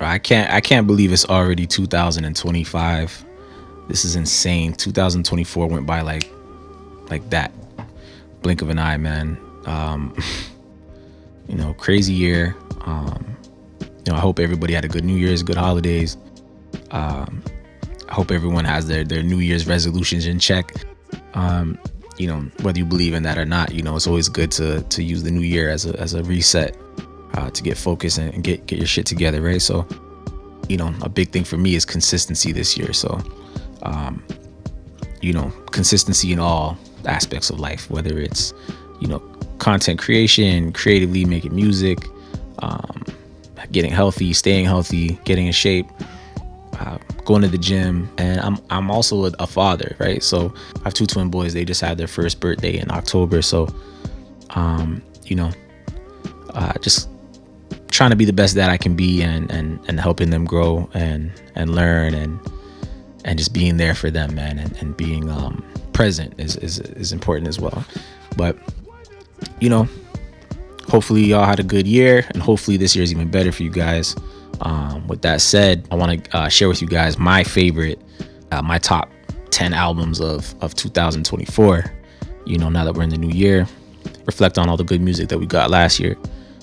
I can't believe it's already 2025. This is insane. 2024 went by like that. Blink of an eye, man. Crazy year. I hope everybody had a good New Year's, good holidays. I hope everyone has their New Year's resolutions in check. Whether you believe in that or not, it's always good to use the new year as a reset, to get focused and get your shit together, right? So, a big thing for me is consistency this year. So, consistency in all aspects of life, whether it's, content creation, creatively making music, getting healthy, staying healthy, getting in shape, going to the gym. And I'm also a father, right? So I have two twin boys. They just had their first birthday in October. So, just trying to be the best that I can be, and helping them grow and learn, and just being there for them, man, and being present is important as well. But hopefully y'all had a good year, and hopefully this year is even better for you guys. With that said, I want to share with you guys my favorite, my top 10 albums of 2024. Now that we're in the new year, reflect on all the good music that we got last year.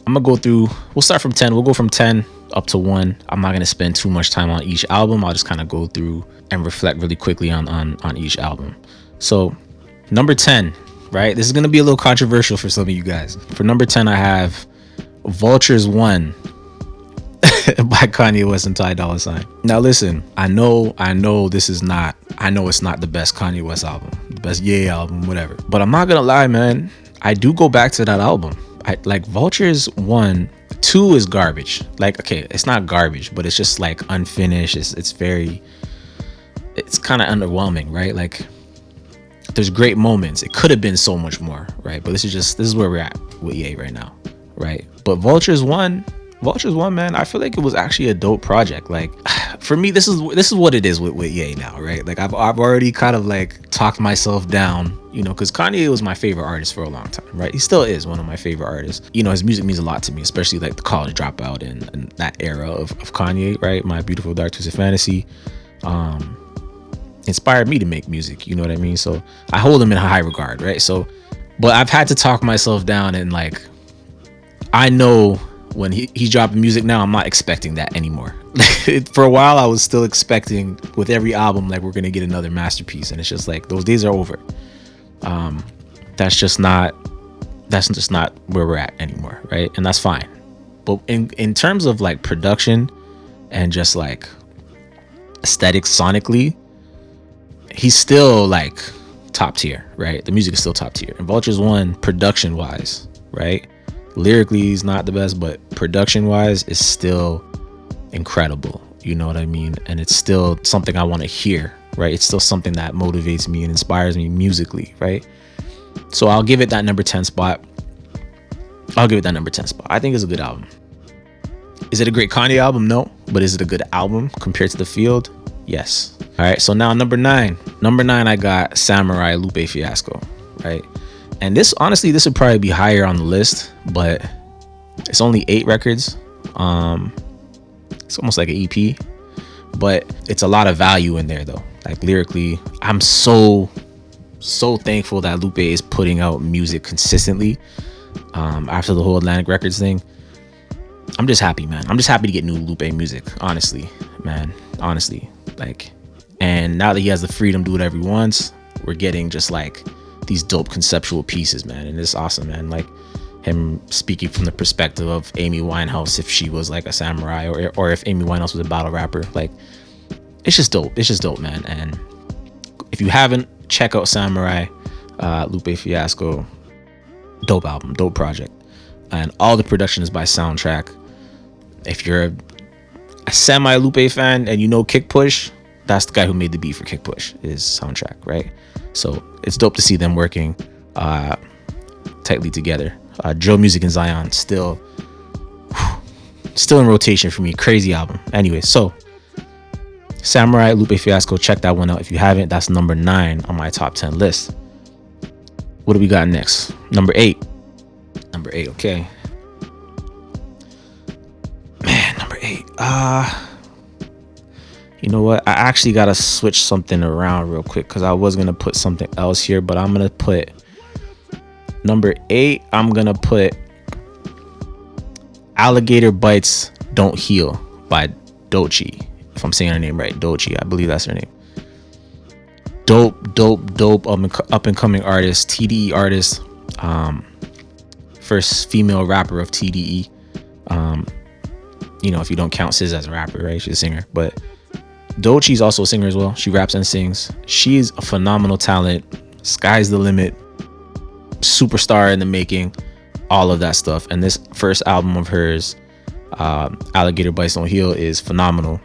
I'm gonna go through. We'll start from 10. We'll go from 10 up to 1. I'm not gonna spend too much time on each album. I'll just kind of go through and reflect really quickly on each album. So, number 10, right? This is gonna be a little controversial for some of you guys. For number 10, I have Vultures 1 by Kanye West and Ty Dolla $ign. Now listen, I know it's not the best Kanye West album, the best Ye album, whatever. But I'm not gonna lie, man. I do go back to that album. I like Vultures 1. 2 is garbage. Like, okay, it's not garbage, but it's just like unfinished. It's kind of underwhelming, right? Like, there's great moments. It could have been so much more, right? But this is where we're at with Ye right now, right? But Vultures 1, man, I feel like it was actually a dope project. Like, for me, this is what it is with Ye now, right? Like, I've already kind of like talked myself down, because Kanye was my favorite artist for a long time, right? He still is one of my favorite artists. His music means a lot to me, especially like the College Dropout and that era of Kanye, right? My Beautiful Dark Twisted Fantasy inspired me to make music, you know what I mean? So I hold him in high regard, right? So, but I've had to talk myself down, and like, I know when he's dropping music now, I'm not expecting that anymore. For a while, I was still expecting with every album, like, we're gonna get another masterpiece, and it's just like those days are over. That's just not where we're at anymore, right? And that's fine. But in terms of like production and just like aesthetics sonically, he's still like top tier, right? The music is still top tier. And Vultures 1, production wise, right? Lyrically, he's not the best, but production wise is still incredible. You know what I mean? And it's still something I want to hear, right? It's still something that motivates me and inspires me musically, right? So I'll give it that number 10 spot. I think it's a good album. Is it a great Kanye album? No. But is it a good album compared to The Field? Yes. All right. So now number 9. I got Samurai Lupe Fiasco, right? And this would probably be higher on the list, but it's only 8 records. It's almost like an EP, but it's a lot of value in there though. Like, lyrically, I'm so thankful that Lupe is putting out music consistently. After the whole Atlantic Records thing, I'm just happy, man. I'm just happy to get new Lupe music, honestly, man. Honestly, like, and now that he has the freedom to do whatever he wants, we're getting just like these dope conceptual pieces, man, and it's awesome, man. Like, him speaking from the perspective of Amy Winehouse, if she was like a samurai, or if Amy Winehouse was a battle rapper. Like, it's just dope, man. And if you haven't, check out Samurai Lupe Fiasco. Dope album, dope project, and all the production is by Soundtrack. If you're a semi Lupe fan and you know Kick Push, that's the guy who made the beat for Kick Push, is Soundtrack, right? So it's dope to see them working tightly together. Drill Music and Zion still in rotation for me. Crazy album. Anyway, so Samurai Lupe Fiasco, check that one out if you haven't. That's number 9 on my top 10 list. What do we got next? Number 8, okay. Man, number 8. You know what? I actually gotta switch something around real quick because I was gonna put something else here, but I'm gonna put number 8. I'm gonna put Alligator Bites Don't Heal by Doechii. If I'm saying her name right, Doechii, I believe that's her name. Dope up and coming artist, TDE artist, first female rapper of TDE. You know, if you don't count SZA as a rapper, right? She's a singer, but Doechii's also a singer as well. She raps and sings. She's a phenomenal talent. Sky's the limit. Superstar in the making. All of that stuff. And this first album of hers, Alligator Bites Don't Heal, is phenomenal.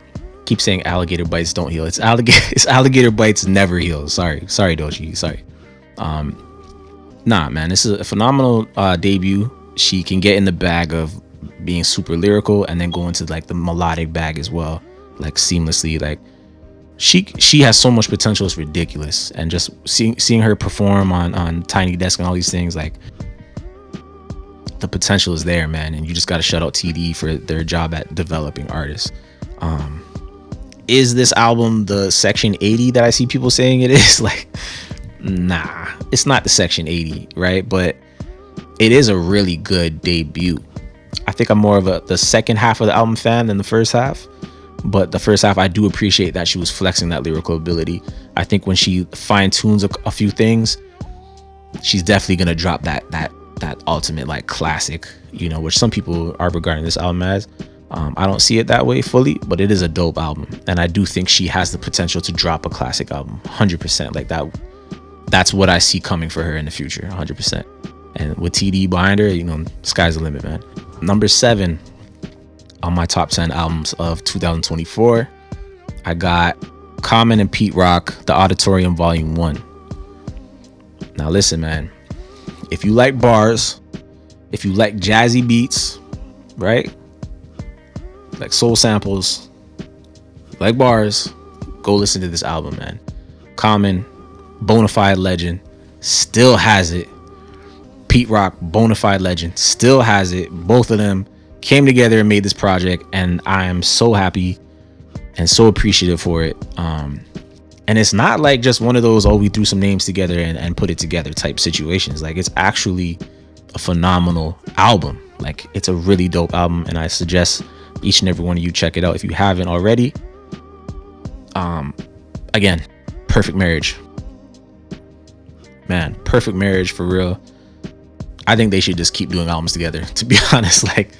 Keep saying Alligator Bites Don't Heal. It's Alligator Bites Never Heal. Sorry, Doechii. Sorry. Nah, man, this is a phenomenal debut. She can get in the bag of being super lyrical and then go into like the melodic bag as well, like seamlessly. Like she has so much potential, it's ridiculous. And just seeing her perform on Tiny Desk and all these things, like the potential is there, man. And you just got to shout out TD for their job at developing artists. Is this album the Section 80 that I see people saying it is? Like, nah, it's not the Section 80, right? But it is a really good debut. I think I'm more of the second half of the album fan than the first half. But the first half, I do appreciate that she was flexing that lyrical ability. I think when she fine tunes a few things, she's definitely gonna drop that ultimate like classic, you know, which some people are regarding this album as. I don't see it that way fully, but it is a dope album, and I do think she has the potential to drop a classic album, 100%. Like that's what I see coming for her in the future, 100%. And with TD behind her, you know, sky's the limit, man. Number 7 on my top 10 albums of 2024, I got Common and Pete Rock, The Auditorium Volume 1. Now listen, man, if you like bars, if you like jazzy beats, right, like soul samples, like bars, go listen to this album, man. Common, bona fide legend, still has it. Pete Rock, bona fide legend, still has it. Both of them came together and made this project, and I am so happy and so appreciative for it. And it's not like just one of those, oh, we threw some names together and put it together type situations. Like, it's actually a phenomenal album. Like, it's a really dope album, and I suggest each and every one of you check it out if you haven't already. Again, Perfect Marriage, man, Perfect Marriage for real. I think they should just keep doing albums together, to be honest. Like,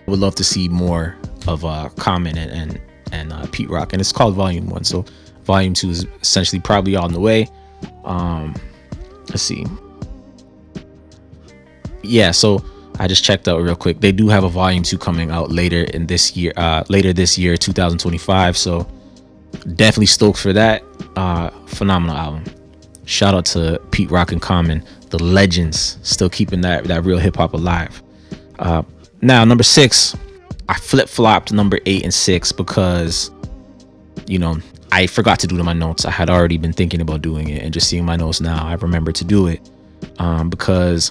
I would love to see more of Common and Pete Rock, and it's called Volume 1, so Volume 2 is essentially probably on the way. Let's see. Yeah, so I just checked out real quick. They do have a Volume 2 coming out later this year, 2025. So definitely stoked for that. Phenomenal album. Shout out to Pete Rock and Common, the legends, still keeping that real hip hop alive. Now, number 6, I flip-flopped number 8 and 6 because, you know, I forgot to do it in my notes. I had already been thinking about doing it, and just seeing my notes now, I remembered to do it. Because,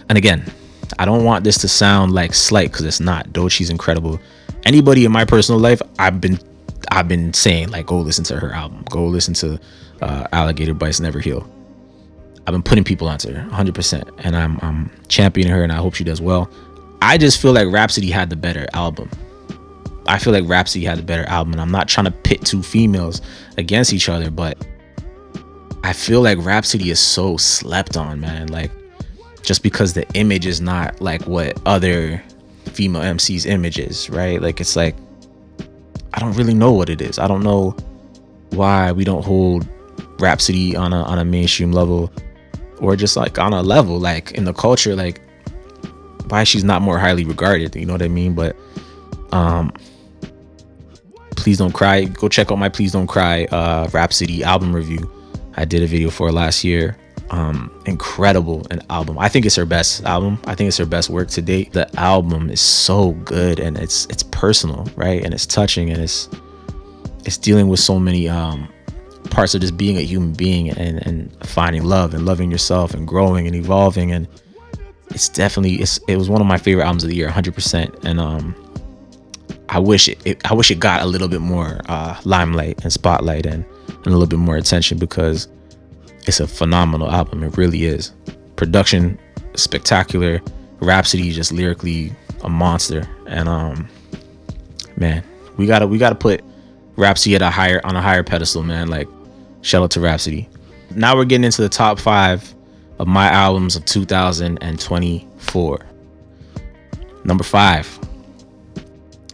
and again, I don't want this to sound like slight, because it's not. Doechii's incredible. Anybody in my personal life, I've been saying, like, go listen to her album, go listen to Alligator Bites Never Heal. I've been putting people onto her 100%, and I'm championing her, and I hope she does well. I just feel like Rhapsody had the better album. And I'm not trying to pit two females against each other, but I feel like Rhapsody is so slept on, man. Like, just because the image is not like what other female MC's image is, right? Like, it's like, I don't really know what it is. I don't know why we don't hold Rhapsody on a mainstream level, or just like on a level like in the culture, like why she's not more highly regarded, you know what I mean? But Please Don't Cry, go check out my Please Don't Cry Rhapsody album review. I did a video for last year. Incredible an album. I think it's her best album. I think it's her best work to date. The album is so good, and it's personal, right? And it's touching, and it's dealing with so many parts of just being a human being, and finding love and loving yourself and growing and evolving. And it's definitely, it was one of my favorite albums of the year, 100%. And I wish it got a little bit more limelight and spotlight and a little bit more attention, because it's a phenomenal album. It really is. Production spectacular. Rhapsody just lyrically a monster. And man, we gotta put Rhapsody on a higher pedestal, man. Like, shout out to Rhapsody. Now we're getting into the top 5 of my albums of 2024. Number 5,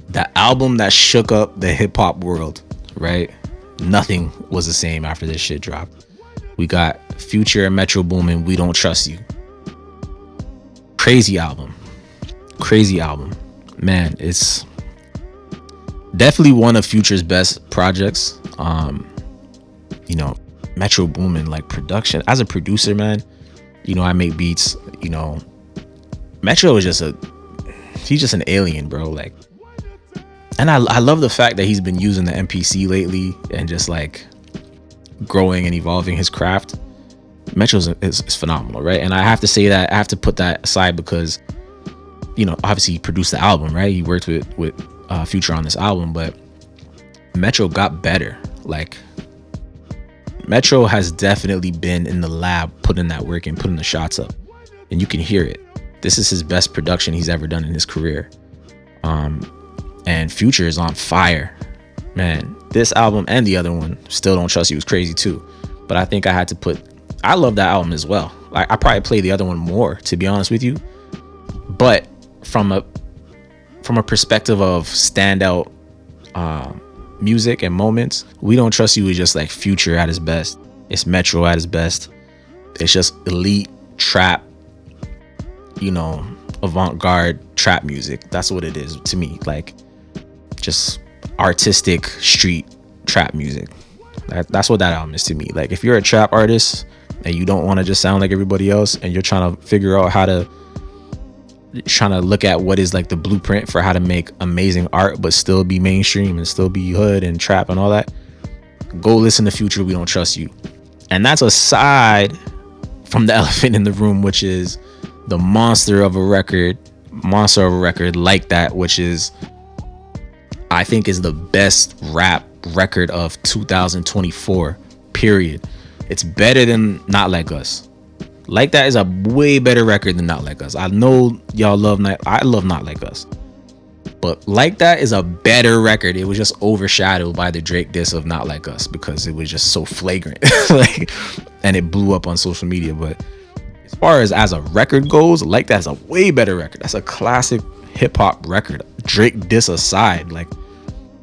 the album that shook up the hip hop world, right? Nothing was the same after this shit dropped. We got Future and Metro Boomin, We Don't Trust You. Crazy album. Man, it's definitely one of Future's best projects. Metro Boomin, like, production as a producer, man. I make beats. Metro is he's just an alien, bro. Like, and I love the fact that he's been using the MPC lately and just like growing and evolving his craft. Metro is phenomenal, right? And I have to say that, I have to put that aside because, obviously he produced the album, right? He worked with Future on this album, but Metro got better. Like, Metro has definitely been in the lab, putting that work and putting the shots up, and you can hear it. This is his best production he's ever done in his career. And Future is on fire, man. This album and the other one, Still Don't Trust You, was crazy too. But I think I love that album as well. Like, I probably play the other one more, to be honest with you. But from a perspective of standout music and moments, We Don't Trust You is just like Future at his best. It's Metro at his best. It's just elite trap, avant-garde trap music. That's what it is to me. Like, just artistic street trap music. That's what that album is to me. Like, if you're a trap artist and you don't want to just sound like everybody else, and you're trying to figure out trying to look at what is like the blueprint for how to make amazing art but still be mainstream and still be hood and trap and all that, go listen to Future, We Don't Trust You. And that's aside from the elephant in the room, which is the monster of a record Like That, which is, I think, is the best rap record of 2024, period. It's better than Not Like Us. Like That is a way better record than Not Like Us. I know y'all I love Not Like Us, but Like That is a better record. It was just overshadowed by the Drake diss of Not Like Us because it was just so flagrant. And it blew up on social media. But as far as a record goes, Like That's a way better record. That's a classic hip hop record. Drake diss aside, like,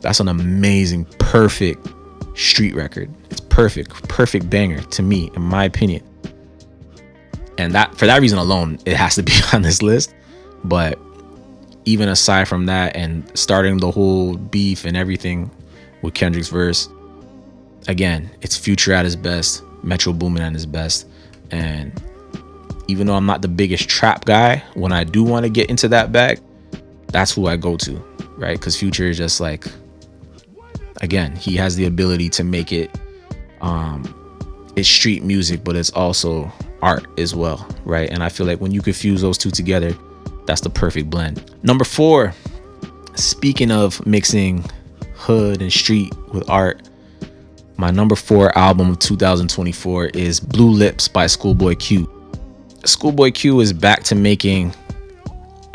that's an amazing, perfect street record. It's perfect banger to me, in my opinion. And that, for that reason alone, it has to be on this list. But even aside from that, and starting the whole beef and everything with Kendrick's verse, again, it's Future at his best, Metro Boomin at his best. And even though I'm not the biggest trap guy, when I do want to get into that bag, that's who I go to, right? Because Future is just like, again, he has the ability to make it, it's street music, but it's also art as well, right? And I feel like when you could fuse those two together, that's the perfect blend. Number 4, speaking of mixing hood and street with art, my number 4 album of 2024 is Blue Lips by Schoolboy Q. Schoolboy Q is back to making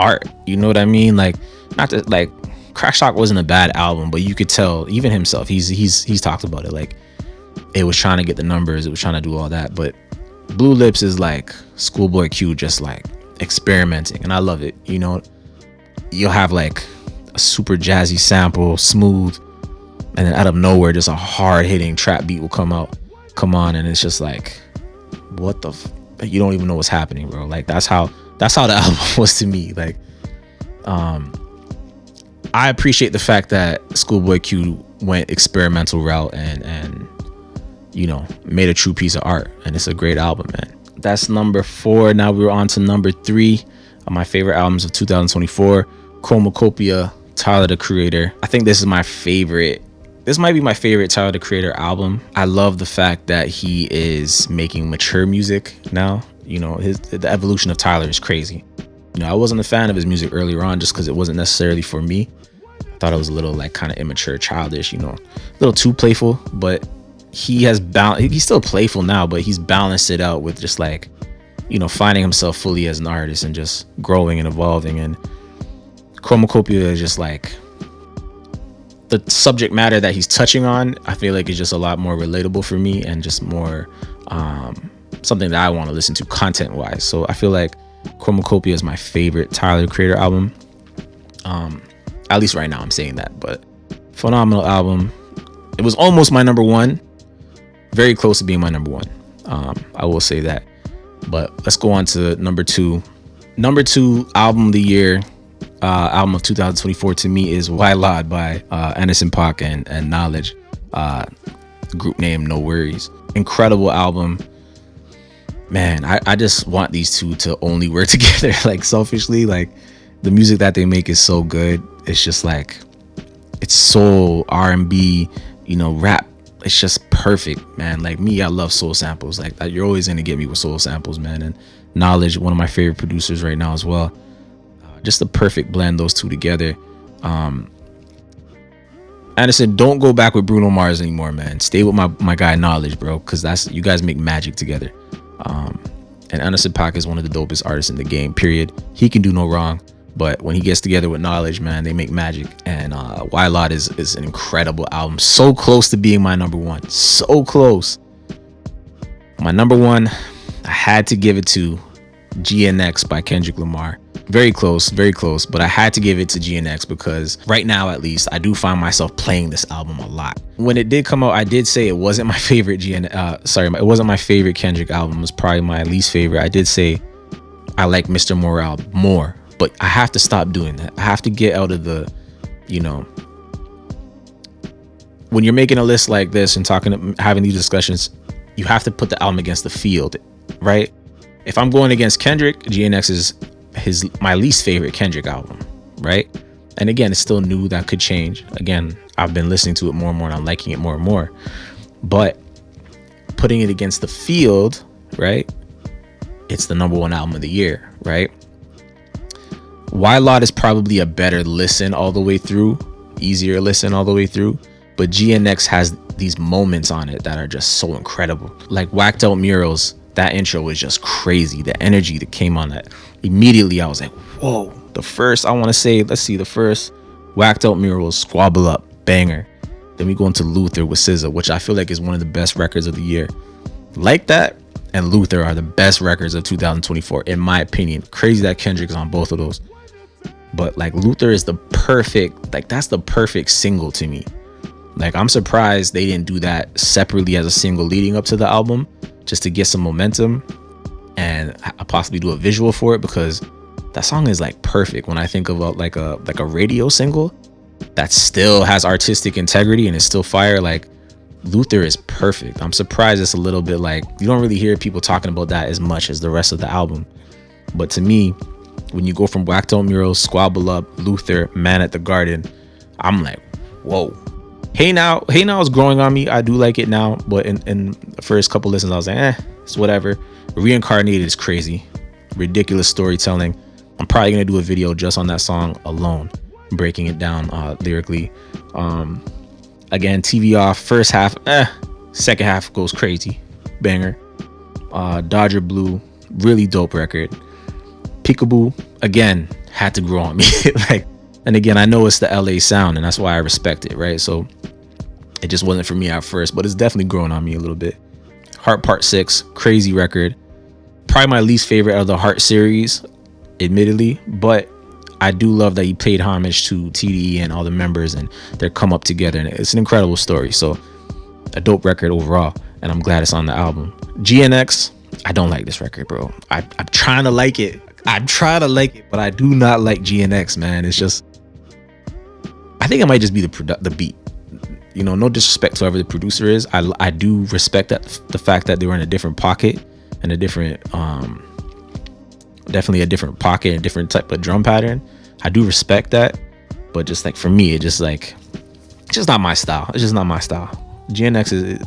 art, you know what I mean? Like, not that, like, Crack Shock wasn't a bad album, but you could tell, even himself, he's talked about it, like, it was trying to get the numbers, it was trying to do all that. But Blue Lips is like Schoolboy Q just like experimenting, and I love it. You'll have like a super jazzy sample, smooth, and then out of nowhere just a hard-hitting trap beat will come on, and it's just like, what the you don't even know what's happening, bro. Like, that's how the album was to me. Like, I appreciate the fact that Schoolboy Q went experimental route and made a true piece of art, and it's a great album, man. That's number 4. Now we're on to number 3 of my favorite albums of 2024, Chromacopia, Tyler the Creator. I think this is my favorite. This might be my favorite Tyler the Creator album. I love the fact that he is making mature music now. The evolution of Tyler is crazy. I wasn't a fan of his music earlier on just because it wasn't necessarily for me. I Thought it was a little like kind of immature, childish, a little too playful. But he's still playful now, but he's balanced it out with just like, finding himself fully as an artist and just growing and evolving. And Chromacopia is just like, the subject matter that he's touching on, I feel like is just a lot more relatable for me and just more something that I want to listen to content wise. So I feel like Chromacopia is my favorite Tyler the Creator album. At least right now I'm saying that, but phenomenal album. It was almost my number one, very close to being my number one. I will say that. But let's go on to number two. Number two album of the year, album of 2024 to me is Why Lot by Anderson .Paak and Knowledge. Group name No Worries. Incredible album. Man, I just want these two to only work together. Like, selfishly, like, the music that they make is so good. It's just like, it's soul, R&B, rap. It's just perfect, man. Like me, I love soul samples. Like, you're always gonna get me with soul samples, man. And Knowledge, one of my favorite producers right now as well. Just the perfect blend, those two together. Anderson, don't go back with Bruno Mars anymore, man. Stay with my guy Knowledge, bro, because you guys make magic together. And Anderson .Paak is one of the dopest artists in the game, period. He can do no wrong, but when he gets together with Knowledge, man, they make magic. And Why Lot is an incredible album. So close to being my number one. So close. My number one, I had to give it to GNX by Kendrick Lamar. Very close, but I had to give it to GNX because right now, at least, I do find myself playing this album a lot. When it did come out, I did say it wasn't my favorite it wasn't my favorite Kendrick album. It was probably my least favorite. I did say I like Mr. Morale more, but I have to stop doing that. I have to get out of the, when you're making a list like this and having these discussions, you have to put the album against the field, right? If I'm going against Kendrick, GNX is my least favorite Kendrick album, right? And again, it's still new, that could change. Again, I've been listening to it more and more and I'm liking it more and more. But putting it against the field, right? It's the number one album of the year, right? Why Lot is probably a better listen all the way through, easier listen all the way through. But GNX has these moments on it that are just so incredible. Like Whacked Out Murals, that intro was just crazy. The energy that came on that. Immediately I was like, whoa. The first Whacked Out Murals, Squabble Up, banger. Then we go into Luther with SZA, which I feel like is one of the best records of the year. Like That and Luther are the best records of 2024, in my opinion. Crazy that Kendrick is on both of those. But like Luther is that's the perfect single to me. Like, I'm surprised they didn't do that separately as a single leading up to the album, just to get some momentum and possibly do a visual for it, because that song is like perfect when I think about like a radio single that still has artistic integrity and is still fire. Like, Luther is perfect. I'm surprised it's a little bit like, you don't really hear people talking about that as much as the rest of the album. But to me, when you go from Whacked Out Murals, Squabble Up, Luther, Man at the Garden, I'm like, whoa. Hey Now is growing on me. I do like it now, but in the first couple listens I was like, it's whatever. Reincarnated is crazy, ridiculous storytelling. I'm probably gonna do a video just on that song alone, breaking it down lyrically. Again, TV Off, first half, second half goes crazy, banger. Dodger Blue, really dope record. Peekaboo, again, had to grow on me. And again, I know it's the LA sound, and that's why I respect it, right? So it just wasn't for me at first, but it's definitely grown on me a little bit. Heart Part 6, crazy record. Probably my least favorite of the Heart series, admittedly, but I do love that he paid homage to TDE and all the members and their come up together, and it's an incredible story. So a dope record overall, and I'm glad it's on the album. GNX, I don't like this record, bro. I'm trying to like it. But I do not like GNX, man. It's just, I think it might just be the beat. No disrespect to whoever the producer is. I do respect the fact that they were in a different pocket and definitely a different pocket and different type of drum pattern. I do respect that, but just like for me, it's just not my style. GNX is,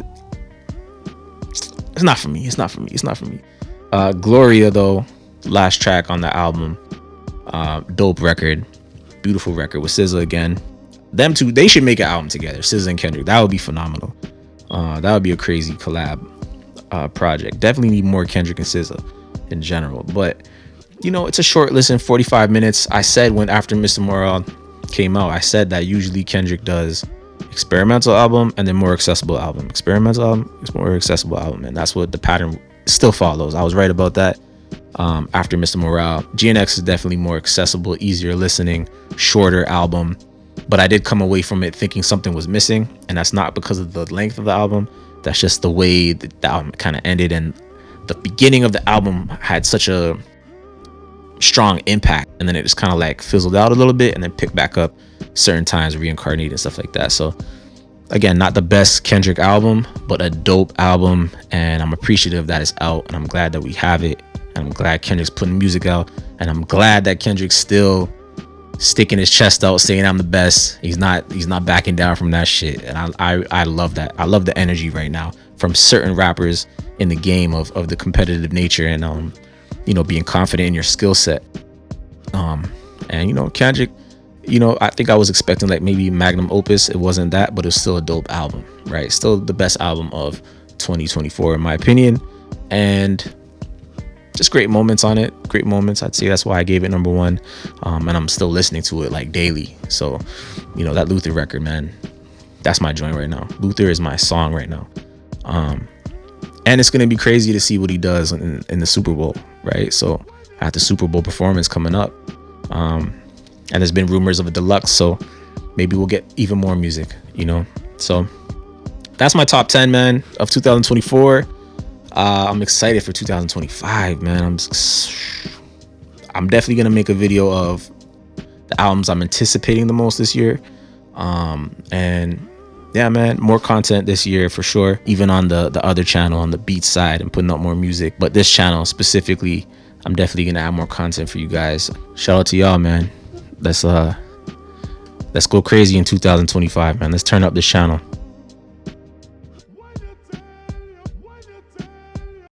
it's not for me. Gloria though, last track on the album, dope record, beautiful record with SZA again. them two, they should make an album together, SZA and Kendrick. That would be phenomenal. That would be a crazy collab project. Definitely need more Kendrick and SZA in general. But it's a short listen, 45 minutes. I said when after Mr. Morale came out, I said that usually Kendrick does experimental album and then more accessible album. Experimental album, it's more accessible album, and that's what the pattern still follows. I was right about that. After Mr. Morale, GNX is definitely more accessible, easier listening, shorter album. But I did come away from it thinking something was missing, and that's not because of the length of the album. That's just the way the album kind of ended, and the beginning of the album had such a strong impact, and then it just kind of like fizzled out a little bit and then picked back up certain times, reincarnated and stuff like that. So again, not the best Kendrick album, but a dope album, and I'm appreciative that it's out, and I'm glad that we have it, and I'm glad Kendrick's putting music out, and I'm glad that Kendrick's still sticking his chest out, saying I'm the best. He's not backing down from that shit, and I love that. I love the energy right now from certain rappers in the game of the competitive nature, and being confident in your skill set. And Kendrick, I think I was expecting like maybe magnum opus. It wasn't that, but it's still a dope album, right? Still the best album of 2024 in my opinion, and just great moments on it. Great moments. I'd say that's why I gave it number 1. And I'm still listening to it like daily. So, that Luther record, man, that's my joint right now. Luther is my song right now. And it's going to be crazy to see what he does in the Super Bowl, right? So I have the Super Bowl performance coming up. And there's been rumors of a deluxe. So maybe we'll get even more music, So that's my top 10, man, of 2024. I'm excited for 2025, man. I'm definitely gonna make a video of the albums I'm anticipating the most this year. And yeah, man, more content this year for sure. Even on the other channel, on the beat side, and putting out more music. But this channel specifically, I'm definitely gonna add more content for you guys. Shout out to y'all, man. Let's go crazy in 2025, man. Let's turn up this channel.